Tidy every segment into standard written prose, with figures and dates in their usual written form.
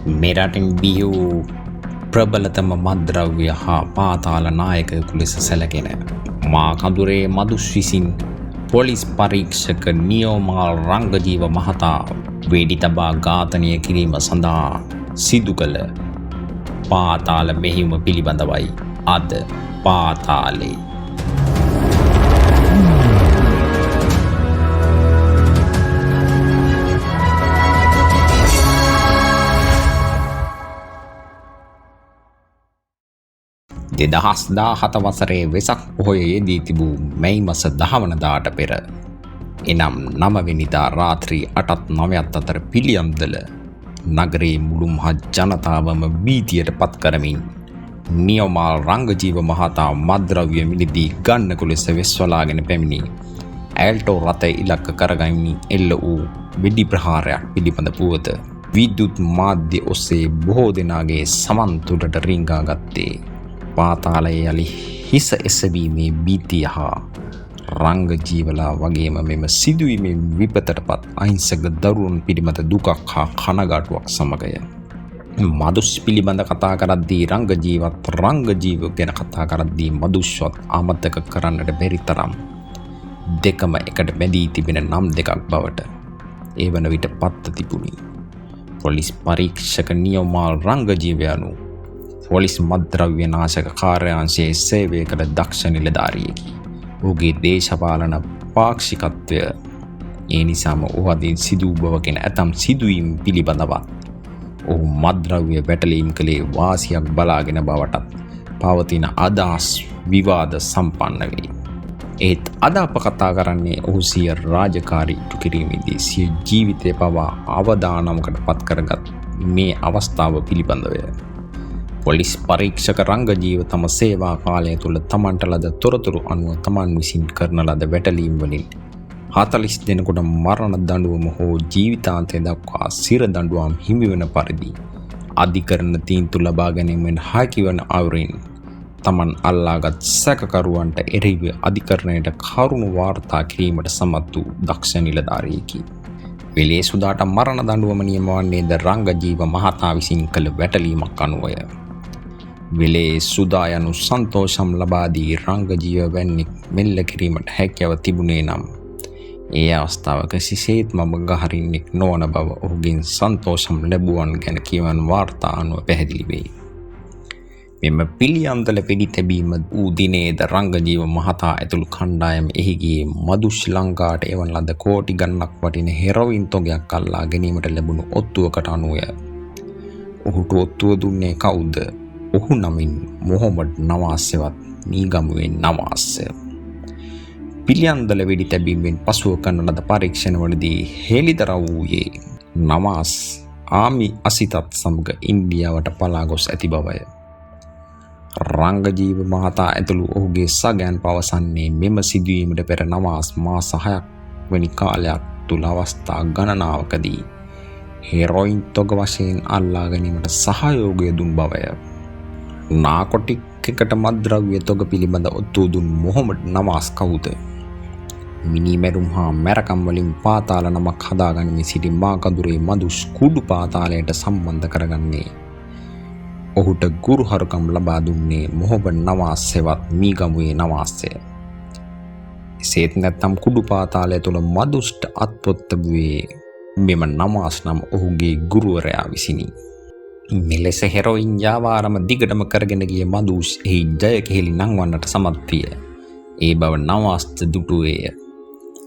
මෙරටින් බිහි ප්‍රබලතම මද්ද්‍රව්‍ය හා පාතාල නායකයෙකු ලෙස සැලකෙන මාකඳුරේ මදුෂ් විසින් පොලිස් පරීක්ෂක නියෝමාල් රංගජීව මහතා වෙඩි තබා ඝාතනය කිරීම සඳහා සිදු කළ පාතාල මෙහෙයුම පිළිබඳවයි අද පාතාලේ. දෙදහස් 17 වසරේ වෙසක් පොහොයේදී තිබූ මැයි මස 10 වනදාට පෙර එනම් 9 වෙනිදා රාත්‍රී 8:09 අතර පිළියම්දල නගරයේ මුළු මහ ජනතාවම භීතියට පත් කරමින් නියෝමාල් රංගජීව මහතා මද්ද්‍රව්‍ය මිලදී ගන්නකු ලෙස වෙස්වලාගෙන පැමිණි ඇල්ටෝ රථය ඉලක්ක කරගනිමින් එල්ල වූ වෙඩි ප්‍රහාරයක් පිළිබඳ පුවත විද්‍යුත් මාධ්‍ය ඔස්සේ බොහෝ දෙනාගේ සමන් තුළට රිංගා ගත්තේ පාතාලයේ යලි හිස එසවීමේ භීතිය හා රංගජීවලා වගේම මෙම සිදුවීමේ විපතටපත් අහිංසක දරුවන් පිළිබඳ දුකක් හා කනගාටුවක් සමගය. මදුෂ් පිළිබඳ කතා කරද්දී රංගජීවත් රංගජීව ගැන කතා කරද්දී මදුෂ්වත් අමතක කරන්නට බැරි තරම් දෙකම එකට බැඳී තිබෙන නම් දෙකක් බවට ඒ වන විට පත්ව තිබුණි. පොලිස් පරීක්ෂක නියෝමාල් රංගජීව යනු පොලිස් මද්ද්‍රව්‍ය නාශක කාර්යාංශයේ සේවය කළ දක්ෂ නිලධාරියෙකි. ඔහුගේ දේශපාලන පාක්ෂිකත්වය ඒ නිසාම ඔහු අතින් සිදු වූ බව ඇතම් සිදුවීම් පිළිබඳවත් ඔහු මද්ද්‍රව්‍ය වැටලීම් කළේ වාසියක් බලාගෙන බවටත් පවතින අදහස් විවාද සම්පන්න වේ. ඒත් අද අප කතා කරන්නේ ඔහු සිය රාජකාරී ඉටු කිරීමේදී සිය ජීවිතය පවා අවදානමකට පත් කරගත් මේ අවස්ථාව පිළිබඳවය. පොලිස් පරීක්ෂක රංගජීව තම සේවා කාලය තුළ තමන්ට ලද තොරතුරු අනුව තමන් විසින් කරන ලද වැටලීම් වලින් 40 දෙනෙකුට මරණ දඬුවම හෝ ජීවිතාන්තය දක්වා සිර දඬුවම් හිමිවන පරිදි අධිකරණ තීන්දුව ලබා ගැනීමෙන් හැකිවන අයුරින් තමන් අල්ලාගත් සැකකරුවන්ට එරෙහිව අධිකරණයට කරුණු වාර්තා කිරීමට සමත් වූ දක්ෂ නිලධාරියෙකි. වෙලේ සුදාට මරණ දඬුවම නියම වන්නේද රංගජීව මහතා විසින් කළ වැටලීමක් අනුවය. වෙලේ සුදා යනු සන්තෝෂම් ලබා දී රංගජීව වැන්නෙක් මෙල්ල කිරීමට හැකියාව තිබුණේ නම් ඒ අවස්ථාවක සිසේත්ම ගහරින්නෙක් නොවන බව ඔහුගෙන් සන්තෝෂම් ලැබුවන් ගැන කියවන වාර්තා අනුව පැහැදිලි වෙයි. මෙම පිළියම්දල පිළි තැබීම වූ දිනේද රංගජීව මහතා ඇතුළු කණ්ඩායම එහි ගියේ මදුෂ් ලංකාවට එවන ලද කෝටි ගණනක් වටින හෙරොයින් තොගයක් අල්ලා ගැනීමට ලැබුණු ඔත්තුවකට අනුවය. ඔහුට ඔත්තුව දුන්නේ කවුද? ඔහු නමින් මොහොමඩ් නවාස්සෙවත් මීගමුවේ නවාස්ස. පිළියම්දල වෙඩි තැබීමෙන් පසුව කරන ලද පරීක්ෂණවලදී හෙළිදරව් වූයේ නවාස් ආමි අසිතත් සමග ඉන්දියාවට පලා ගොස් ඇති බවය. රංගජීව මහතා ඇතුළු ඔහුගේ සගයන් පවසන්නේ මෙම සිදුවීමට පෙර නවාස් මාස 6ක් වැනි කාලයක් තුළ අවස්ථා ගණනාවකදී හෙරොයින් තොග වශයෙන් අල්ලා ගැනීමට සහයෝගය දුන් බවය. නාකොටික් එකට මද්ද්‍රව්‍ය තොග පිළිබඳ ඔත්තු දුන් මොහොමඩ් නවාස් කවුද? මිනිමැරුම් හා මැරකම් වලින් පාතාල නමක් හදාගනිමින් සිටි මාකඳුරේ මදුෂ් කුඩු පාතාලයට සම්බන්ධ කරගන්නේ ඔහුට ගුරුහරුකම් ලබා දුන්නේ මොහොමඩ් නවාස් සෙවත් මීගමුවේ නවාස්ය. එසේත් නැත්නම් කුඩු පාතාලය තුළ මදුෂ්ට අත්පොත් ලැබුවේ මෙම නවාස් නම් ඔහුගේ ගුරුවරයා විසිනි. මෙලෙස හෙරොයින් යාවාරම දිගටම කරගෙන ගිය මදුෂ් එහි ජය කෙහෙලි නංවන්නට සමත් විය. ඒ බව නවාස්ට දුටුවේය.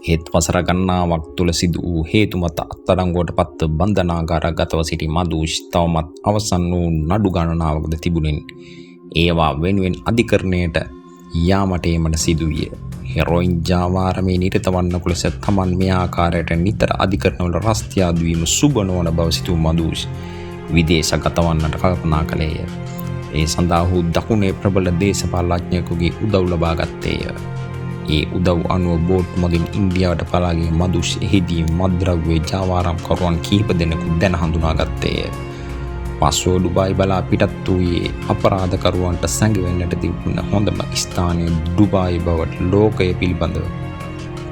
හේත් වසර ගණනාවක් තුළ සිදු වූ හේතු මත අත්අඩංගුවට පත්ව බන්ධනාගාරගතව සිටි මදුෂ් තවමත් අවසන් වූ නඩු ගණනාවකද තිබුණෙන් ඒවා වෙනුවෙන් අධිකරණයට යාමට ඒමට සිදුවිය. හෙරොයින් ජාවාරමේ නිරත වන්නකු ලෙස තමන් මේ ආකාරයට නිතර අධිකරණවල රස්තියාදු වීම සුබ නොවන බව සිතූ මදුෂ් විදේශගත වන්නට කල්පනා කළේය. ඒ සඳහා ඔහු දකුණේ ප්‍රබල දේශපාලඥයෙකුගේ උදව් ලබා ගත්තේය. ඒ උදව් අනුව බෝට් මගින් ඉන්දියාවට පලා ගිය මදුෂ් එහිදී මද්ද්‍රව්‍ය ජාවාරම් කරුවන් කිහිප දෙනෙකු දැන හඳුනාගත්තේය. පසුව ඩුබායි බලා පිටත් වූයේ අපරාධකරුවන්ට සැඟවෙන්නට තිබුණ හොඳම ස්ථානය ඩුබායි බවට ලෝකය පිළිබඳව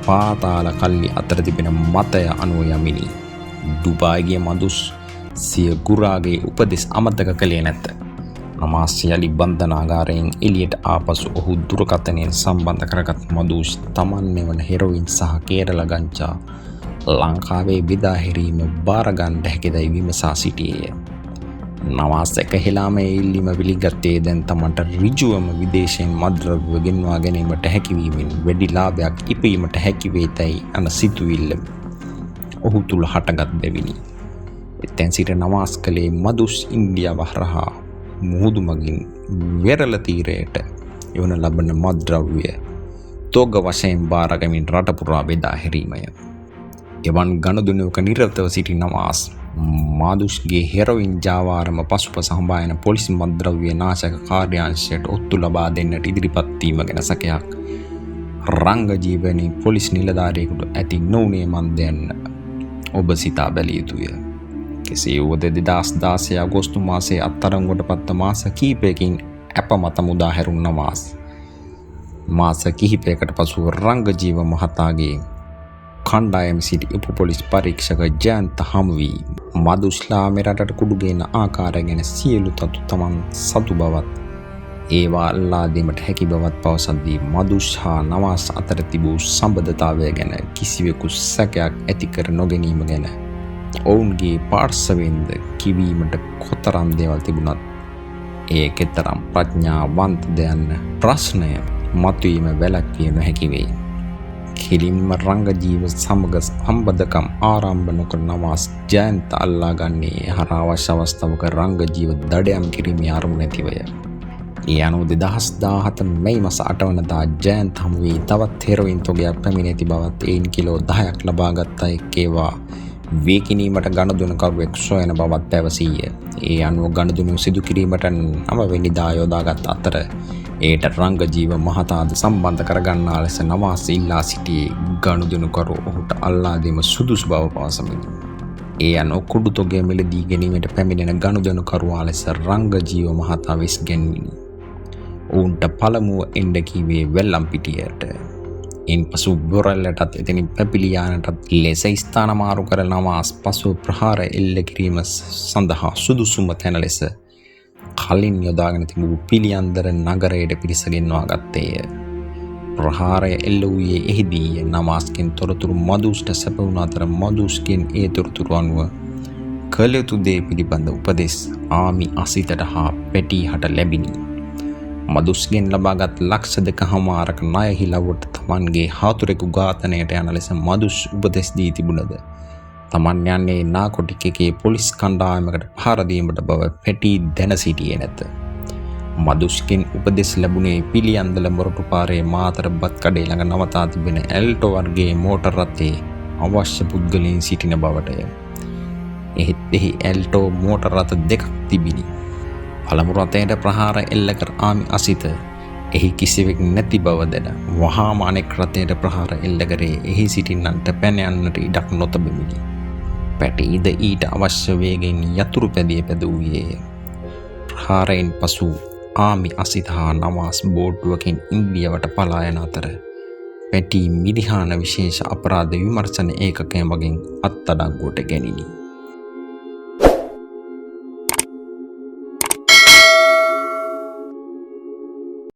පාතාල කල්ලි අතර තිබෙන මතය අනුව යමිනි. ඩුබායිගේ මදුෂ් සිය ගුරාගේ උපදෙස් අමතක කළේ නැත. නමාස් යලි බන්ධනාගාරයෙන් එළියට ආපසු ඔහු දුරකථනයෙන් සම්බන්ධ කරගත් මදුෂ් තමන් මෙවන හෙරොයින් සහ කේරළ ගංජා ලංකාවේ බෙදා හැරීම බාරගන්න හැකිදයි විමසා සිටියේය. නවාස් එක හෙලාම ඉල්ලීම පිළිගත්තේ දැන් තමන්ට ඍජුවම විදේශයෙන් මද්ද්‍රව්‍ය ගෙන්වා ගැනීමට හැකිවීමෙන් වැඩි ලාභයක් ඉපීමට හැකිවේතැයි අන සිතුවිල්ල ඔහු තුළ හටගත් බැවිනි. එතැන් සිට නවාස් කළේ මදුෂ් ඉන්දියාව හරහා මුහුදු මගින් වෙරළ තීරයට එවන ලබන මද්ද්‍රව්‍ය තෝග වශයෙන් බාරගමින් රට පුරා බෙදා හැරීමය. එවන් ගනුදෙනුවක නිරතව සිටි නවාස් මාදුෂ්ගේ හෙරොයින් ජාවාරම පසුපස හඹායන පොලිස් මද්ද්‍රව්‍ය නාශක කාර්යාංශයට ඔත්තු ලබා දෙන්නට ඉදිරිපත් වීම ගැන සැකයක් රංග ජීවනයේ පොලිස් නිලධාරියෙකුට ඇති නොවුනේ මන්ද යන්න ඔබ සිතා බැලිය යුතුය. කෙසේ වුවද 2016 අගෝස්තු මාසයේ අත්අඩංගුවට පත්ත මාස කිහිපයකින් අප මත මුදා හැරුණ නවාස් මාස කිහිපයකට පසුව රංග ජීව මහතාගේ කණ්ඩායම සිටි උප පොලිස් පරීක්ෂක ජයන්ත හමු වී මදුෂ්ලා මෙරටට කුඩු ගෙන ආකාරය ගැන සියලු තතු තමන් සතු බවත් ඒවා අල්ලා දීමට හැකි බවත් පවසද්දී මදුෂ් හා නවාස් අතර තිබූ සම්බන්ධතාවය ගැන කිසිවෙකු සැකයක් ඇති කර නොගැනීම ගැන ඔවුන්ගේ පාර්ශවෙන්ද කිවීමට කොතරම් දේවල් තිබුණත් ඒ කෙතරම් ප්‍රඥාවන්තද යන්න ප්‍රශ්නය මතුවීම වැළැක්විය නොහැකි වෙයි. කෙලින්ම රංග ජීව සමග සම්බන්ධකම් ආරම්භ නොකර නවාස් ජයන්ත අල්ලා ගන්නේ හරහා අවශ්‍ය අවස්ථාවක රංග ජීව දඩයම් කිරීමේ අරමුණ ඇතිවය. ඒ අනුව 2017 මැයි මාස 8 වනදා ජයන්ත හමු වී තවත් හෙරොයින් තොගයක් පැමිණ ඇති බවත් එයින් කිලෝ 10ක් ලබාගත් ඒවා වේකිනීමට ගනුදෙනුකරුවෙක් සොයන බවත් පැවසීය. ඒ අනුව ගනුදෙනු සිදු කිරීමට 9 වෙනිදා යොදාගත් අතර ඒට රංග ජීව මහතාද සම්බන්ධ කරගන්නා ලෙස නවාස් ඉල්ලා සිටියේ ගනුදෙනුකරු ඔහුට අල්ලා දීම සුදුසු බව පවසමිනි. ඒ අනුව කුඩු තොගය මිලදී ගැනීමට පැමිණෙන ගනුදෙනුකරුවා ලෙස රංග ජීව මහතා වෙස් ගැන්විනි. ඔවුන්ට පළමුව එන්න කීවේ වෙල්ලම්පිටියට. ඉන්පසු බොරැල්ලටත් එතනින් පැපිලියානටත් ලෙස ස්ථාන මාරු කර නවාස් පසුව ප්‍රහාර එල්ල කිරීම සඳහා සුදුසුම තැන ලෙස කලින් යොදාගෙන තිබූ පිළියන්දර නගරයට පිරිස ගෙන්වා ගත්තේය. ප්‍රහාරය එල්ල වූයේ එහිදී නවාස්ගෙන් තොරතුරු මදුෂ්ට සැපවුණ අතර මදුෂ්ගෙන් ඒ තොරතුරු අනුව කළ යුතු දේ පිළිබඳ උපදෙස් ආමි අසිතට හා පැටි හට ලැබිණි. මදුෂ්ගෙන් ලබාගත් ලක්ෂ 2.5ක ණය හිලව්වට තමන්ගේ හාතුරෙකු ඝාතනයට යන ලෙස මදුෂ් උපදෙස් දී තිබුණද තමන් යන්නේ නාකොටික් එකේ පොලිස් කණ්ඩායමකට පහර දීමට බව පැටි දැන සිටියේ නැත. මදුෂ්ගෙන් උපදෙස් ලැබුණේ පිළියන්දල මොරටු පාරේ මාතර බත් කඩේ ළඟ නවතා තිබෙන ඇල්ටෝ වර්ගයේ මෝටර් රථයේ අවශ්‍ය පුද්ගලයන් සිටින බවටය. එහෙත් එහි ඇල්ටෝ මෝටර් රථ දෙකක් තිබිණි. පළමු රථයට ප්‍රහාර එල්ල කර ආමි අසිත එහි කිසිවෙක් නැති බව දැන වහාම අනෙක් රථයට ප්‍රහාර එල්ල කරේ එහි සිටින්නන්ට පැන යන්නට ඉඩක් නොතබමිනි. පැටීද ඊට අවශ්‍ය වේගෙන් යතුරු පැදිය පැදවූයේය. ප්‍රහාරයෙන් පසු ආමි අසිත හා නවාස් බෝට්ටුවකින් ඉන්දියාවට පලා යන අතර පැටි මිරිහාන විශේෂ අපරාධ විමර්ශන ඒකකය මගින් අත්අඩංගුවට ගැනිණි.